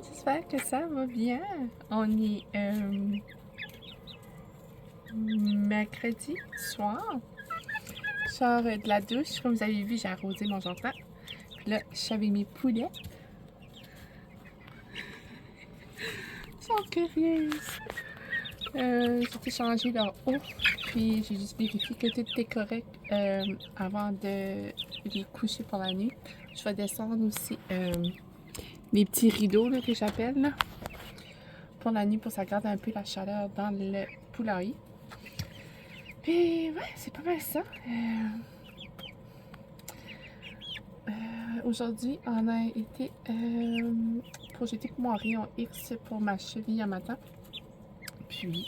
J'espère que ça va bien. On est mercredi soir. Je sors de la douche. Comme vous avez vu, j'ai arrosé mon jardin. Puis là, je suis avec mes poulets. Ils sont curieuses. J'ai été changer leur eau. Puis j'ai juste vérifié que tout était correct avant de les coucher pour la nuit. Je vais descendre aussi les petits rideaux là, que j'appelle là, pour la nuit, pour que ça garde un peu la chaleur dans le poulailler. Puis ouais, c'est pas mal ça. Aujourd'hui, on a été projeté pour mon rayon X pour ma cheville un matin. Puis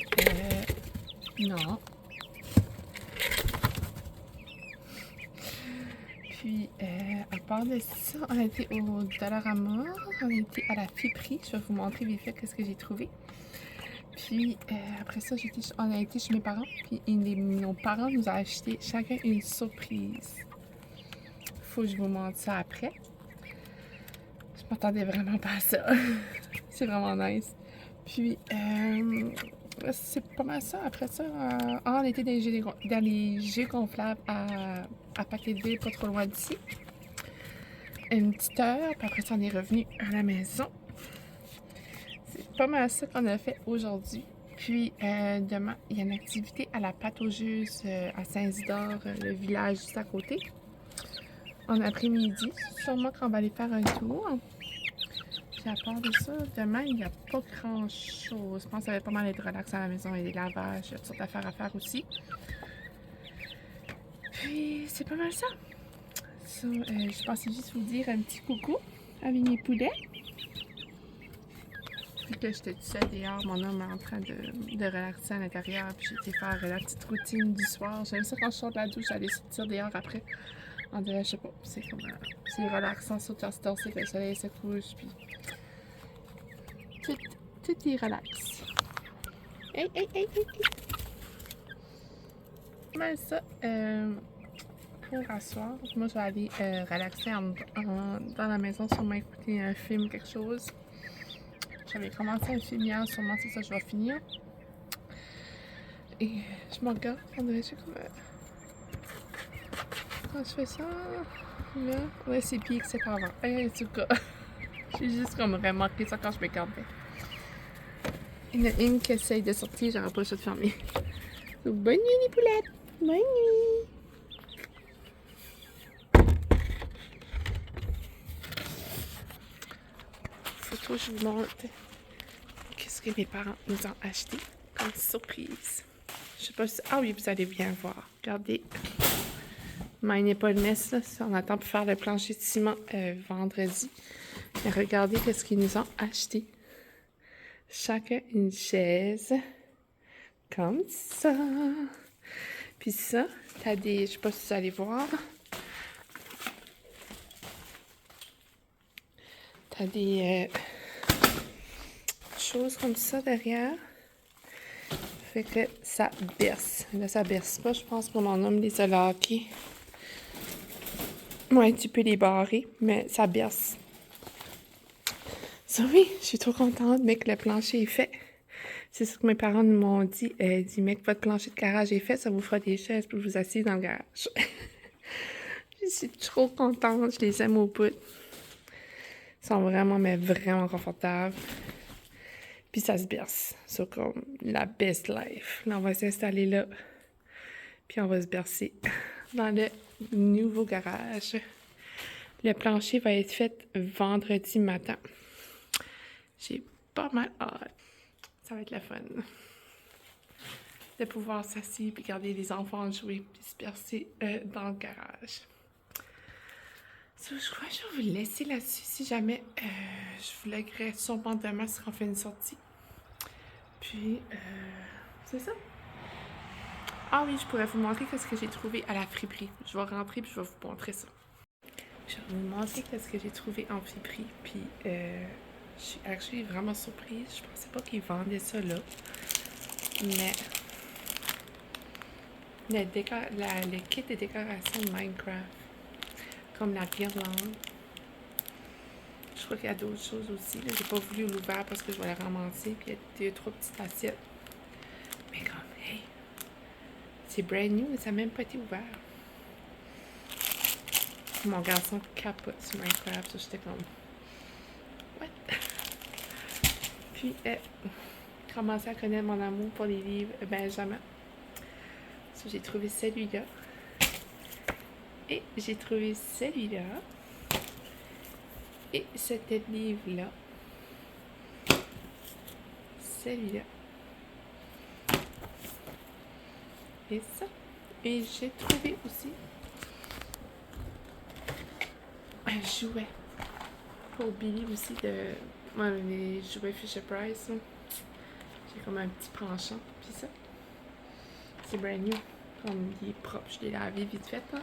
non. Puis, à part de ça, on a été au Dollarama, on a été à la friperie. Je vais vous montrer vite fait ce que j'ai trouvé. Puis, après ça, on a été chez mes parents. Puis, nos parents nous ont acheté chacun une surprise. Faut que je vous montre ça après. Je m'attendais vraiment pas à ça. C'est vraiment nice. Puis, c'est pas mal ça. Après ça, on était dans les jeux gonflables à Paquetville, pas trop loin d'ici. Une petite heure, puis après ça, on est revenu à la maison. C'est pas mal ça qu'on a fait aujourd'hui. Puis, demain, il y a une activité à la pataugeuse à Saint-Isidore, le village juste à côté. En après-midi, sûrement qu'on va aller faire un tour. Puis à part de ça, demain, il n'y a pas grand-chose. Je pense que ça va pas mal être relax à la maison. Il y a des lavages, il y a toutes sortes d'affaires à faire aussi. Puis c'est pas mal ça. Je pensais juste vous dire un petit coucou avec mes poulets. Puis que j'étais toute seule dehors, mon homme est en train de relaxer à l'intérieur. Puis j'ai été faire la petite routine du soir. J'aime ça quand je sors de la douche, j'allais sortir dehors après. On dirait, je sais pas, c'est comme c'est relaxant, surtout à cette heure-ci que le soleil se couche, puis tout est relax. Hey! Mais ça, pour asseoir, moi je vais aller relaxer dans la maison, sûrement écouter un film, quelque chose. J'avais commencé un film hier, sûrement c'est ça que je vais finir. Et je me regarde, on dirait, je suis comme... quand je fais ça. Là, ouais, c'est pire que c'est avant. En tout cas, j'ai juste comme remarqué ça quand je me regardais. Il y en a une qui essaye de sortir, j'aurais pas le choix de fermer. Donc, bonne nuit les poulettes! Bonne nuit! Photo, je vous montre qu'est-ce que mes parents nous ont acheté comme surprise. Je sais pas si... Ah oui, vous allez bien voir. Regardez. Mais il n'est pas le mess, là. On attend pour faire le plancher de ciment vendredi. Mais regardez qu'est-ce qu'ils nous ont acheté. Chacun une chaise. Comme ça. Puis ça, t'as des... Je sais pas si vous allez voir. T'as des choses comme ça derrière. Fait que ça berce. Là, ça berce pas, je pense, pour mon homme, les hockey. Ouais, tu peux les barrer, mais ça berce. Ça, oui, je suis trop contente, mec, le plancher est fait. C'est ce que mes parents m'ont dit. Dit, mec, votre plancher de garage est fait, ça vous fera des chaises pour vous asseoir dans le garage. Je suis trop contente, je les aime au bout. Ils sont vraiment, mais vraiment confortables. Puis ça se berce. C'est comme la best life. Là, on va s'installer là. Puis on va se bercer dans le nouveau garage. Le plancher va être fait vendredi matin. J'ai pas mal hâte. Ça va être le fun. De pouvoir s'asseoir puis regarder les enfants jouer puis se bercer dans le garage. So, je crois que je vais vous laisser là-dessus si jamais je voulais sûrement demain si on fait une sortie. Puis, c'est ça. Ah oui, je pourrais vous montrer ce que j'ai trouvé à la friperie. Je vais rentrer puis je vais vous montrer ça. Je vais vous montrer ce que j'ai trouvé en friperie. Puis, je suis vraiment surprise. Je pensais pas qu'ils vendaient ça là. Mais, le kit de décoration de Minecraft, comme la guirlande. Je crois qu'il y a d'autres choses aussi. J'ai pas voulu l'ouvrir parce que je vais le ramasser. Puis, il y a 2-3 petites assiettes. Mais comme, hey, c'est brand new, mais ça n'a même pas été ouvert. Mon garçon capote sur Minecraft, ça j'étais comme... What? Puis, commencé à connaître mon amour pour les livres Benjamin. Ça, j'ai trouvé celui-là. Et j'ai trouvé celui-là. Et c'était livre-là. Celui-là. Et ça. Et j'ai trouvé aussi un jouet pour Billy aussi de... Ouais, les jouets Fisher-Price. J'ai comme un petit penchant. Puis ça. C'est brand new. Comme il est propre. Je l'ai lavé vite fait, là.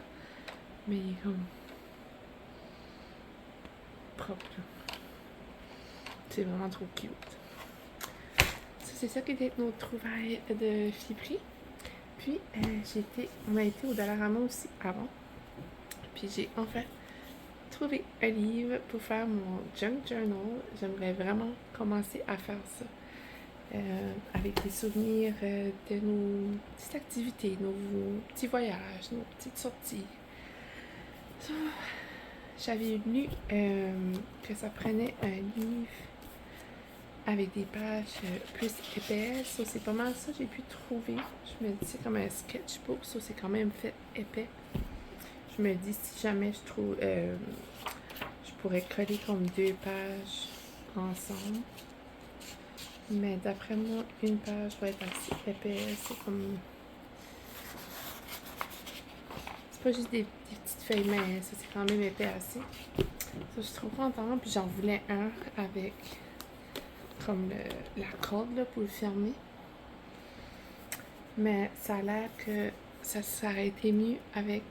Mais il est comme... propre, là. C'est vraiment trop cute. Ça, c'est ça qui était notre trouvaille de friperie. Puis, on a été au Dollarama aussi avant. Puis, j'ai enfin trouvé un livre pour faire mon junk journal. J'aimerais vraiment commencer à faire ça. Avec des souvenirs de nos petites activités, nos petits voyages, nos petites sorties. So, j'avais lu que ça prenait un livre avec des pages plus épaisses. So, c'est pas mal ça que j'ai pu trouver. Je me dis, c'est comme un sketchbook, so, c'est quand même fait épais. Je me dis, si jamais je trouve... je pourrais coller comme 2 pages ensemble. Mais d'après moi, une page va être assez épaisse. C'est comme... C'est pas juste des petites feuilles minces, c'est quand même épais assez. Ça, je suis trop contente. Puis j'en voulais un avec comme la corde là, pour le fermer. Mais ça a l'air que ça aurait été mieux avec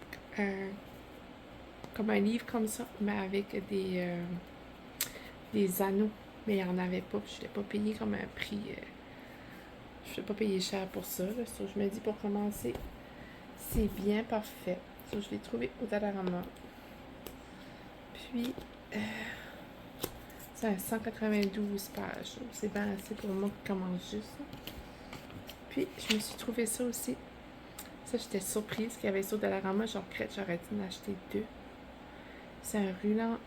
comme un livre comme ça, mais avec des anneaux. Mais il n'y en avait pas. Je ne l'ai pas payé comme un prix. Je ne l'ai pas payé cher pour ça. Là. So, je me dis pour commencer, c'est bien parfait. So, je l'ai trouvé au Dollarama. Puis, c'est un 192 pages. C'est bien assez pour moi qui commence juste. Puis, je me suis trouvé ça aussi. Ça, j'étais surprise qu'il y avait ça au Dollarama. Je regrette, j'aurais dû en acheter 2. C'est un ruban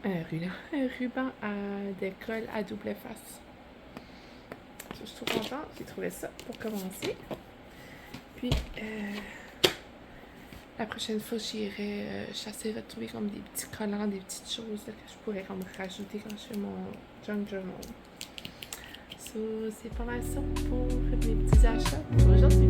de colle à double face. Je suis trop contente. J'ai trouvé ça pour commencer. Puis, la prochaine fois, j'irai chasser, retrouver comme des petits collants, des petites choses là, que je pourrais comme rajouter quand je fais mon junk journal. So, c'est pas mal ça pour mes petits achats pour aujourd'hui.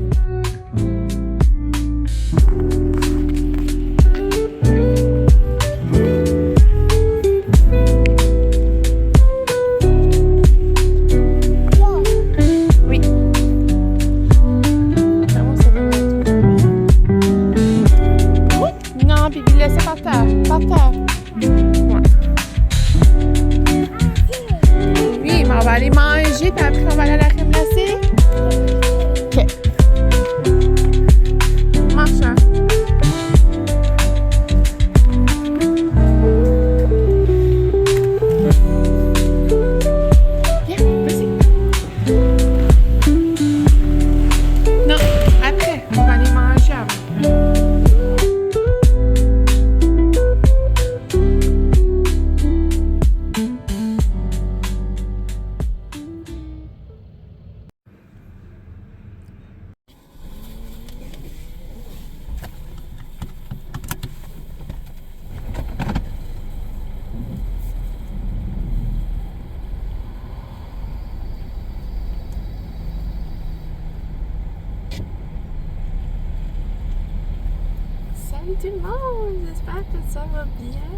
Salut tout le monde, j'espère que ça va bien.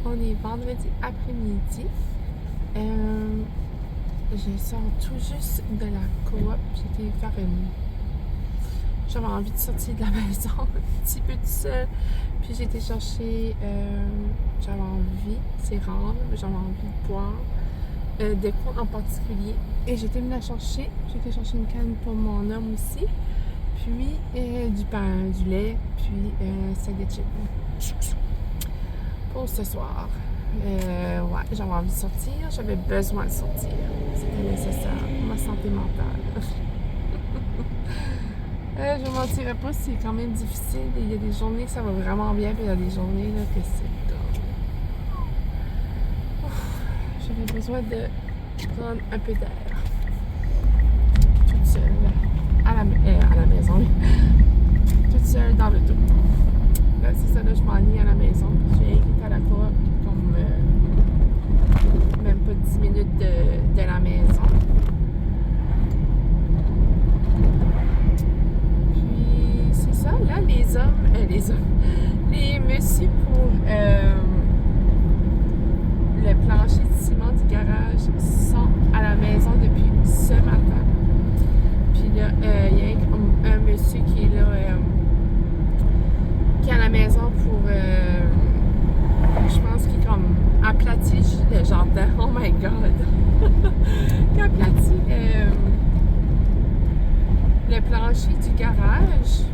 On est vendredi après-midi. Je sors tout juste de la coop. J'étais faire j'avais envie de sortir de la maison un petit peu tout seul. Puis j'ai été chercher, j'avais envie, c'est rare, mais j'avais envie de boire de quoi en particulier. Et j'étais venue la chercher. J'ai été chercher une canne pour mon homme aussi. Puis du pain, du lait, puis sac de chips pour ce soir. Ouais, j'avais envie de sortir, j'avais besoin de sortir. C'était nécessaire pour ma santé mentale. Je ne mentirais pas, c'est quand même difficile. Il y a des journées que ça va vraiment bien, puis il y a des journées là, que c'est j'avais besoin de prendre un peu d'air. Toute seule. À la maison. Toute seule dans le dos. Là, c'est ça, là, je m'ennuie à la maison. J'ai été à la coop comme même pas 10 minutes de la maison. Puis, c'est ça, là, les messieurs pour le plancher de ciment du garage sont à la maison depuis ce matin. Puis là, il y a un monsieur qui est là, qui est à la maison pour, je pense qu'il est comme aplati le jardin. Oh my god! Qui aplati le plancher du garage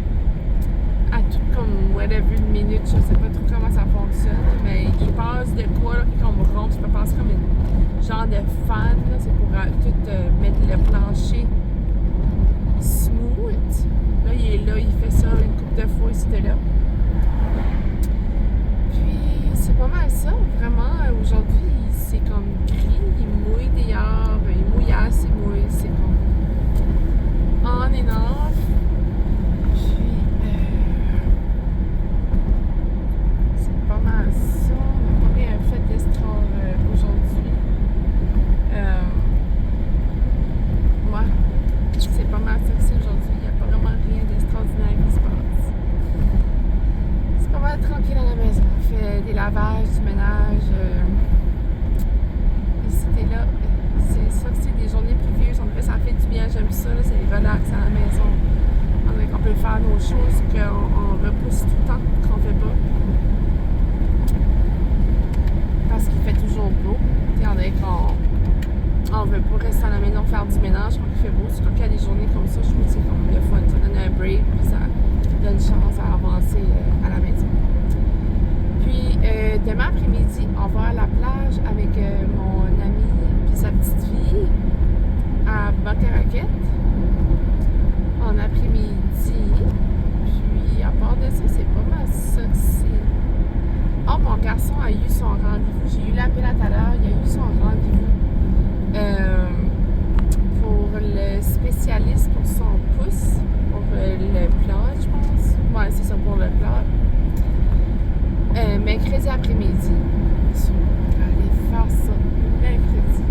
à tout comme whatever une minute, je sais pas trop comment ça fonctionne, mais il passe de quoi là, comme rond, tu peux passer comme une genre de fan, là, c'est pour tout mettre le plancher smooth. Là, il est là, il fait ça une couple de fois ici de là. Puis, c'est pas mal ça. Vraiment, aujourd'hui, c'est comme gris, il mouille dehors, il mouillasse, il mouille, c'est comme on and off. Puis, c'est pas mal ça. On a pas bien fait d'estor aujourd'hui. Ouais. C'est pas mal ça que c'est aujourd'hui. Il n'y a pas vraiment rien d'extraordinaire qui se passe. C'est pas mal tranquille à la maison. On fait des lavages, du ménage. Ici et là. C'est ça que c'est des journées pluvieuses. En fait, ça fait du bien. J'aime ça. Là, c'est relax à la maison. On peut faire nos choses qu'on repousse tout le temps qu'on ne fait pas. Parce qu'il fait toujours beau. Il y en a on veut pas rester à la maison faire du ménage quand il fait beau. Surtout qu'il y a des journées comme ça, je trouve que c'est comme le fun. Ça donne un break, puis ça donne chance à avancer à la maison. Puis demain après-midi, on va à la plage avec mon ami puis sa petite fille à Bocaraquette en après-midi. Puis Puis, à part de ça, c'est pas mal ça. Oh, mon garçon a eu son rendez-vous. J'ai eu l'appel à tout à l'heure. Il a eu son rendez-vous pour le spécialiste pour son pouce, pour le plat, je pense. Ouais, c'est ça, pour le plat. Mercredi après-midi. Je vais aller faire ça mercredi.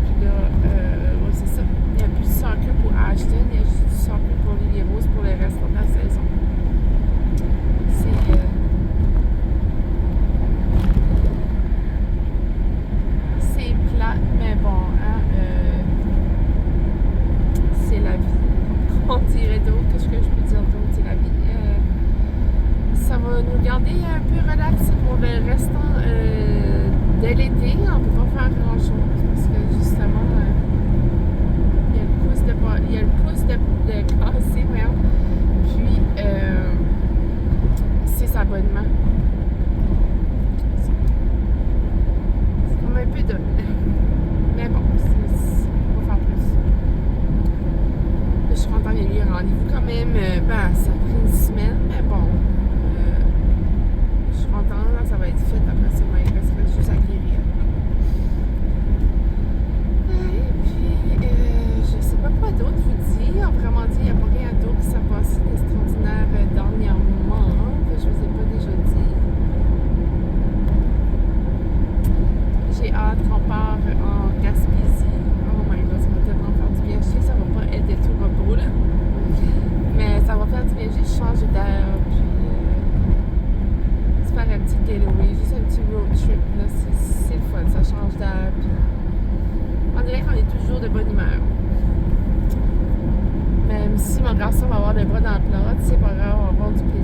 Puis là, ouais, c'est ça. Il n'y a plus de soccer pour Ashton. Il y a juste du soccer pour Lily Rose pour le restant de la saison. C'est plate, mais bon, hein, c'est la vie. On dirait d'autres. Qu'est-ce que je peux dire d'autre? C'est la vie. Ça va nous garder un peu relax pour le restant de l'été. On ne peut pas faire grand-chose parce que justement, il y a le pouce de casser, merde. Puis, c'est abonnement. C'est comme un peu de... Mais bon, on va faire plus. Je suis contente d'aller un rendez-vous quand même. Ça a pris une semaine, mais bon. Je suis contente, là, ça va être fait. Après ça, il resterait juste à guérir. Et puis, je sais pas quoi d'autre vous dire. Vraiment dit, il n'y a pas rien d'autre qui s'est passé d'extraordinaire dernièrement que je vous ai pas déjà dit. J'ai hâte qu'on part en Gaspésie. Oh my god, ça va tellement faire du bien. Je sais que ça va pas être de tout repos, là. Mais ça va faire du bien. Juste changer d'air, puis se faire un petit getaway, juste un petit road trip, là. C'est le fun, ça change d'air, puis on dirait qu'on est toujours de bonne humeur. Même si mon garçon va avoir les bras dans le plat, c'est pas grave, on va avoir du plaisir.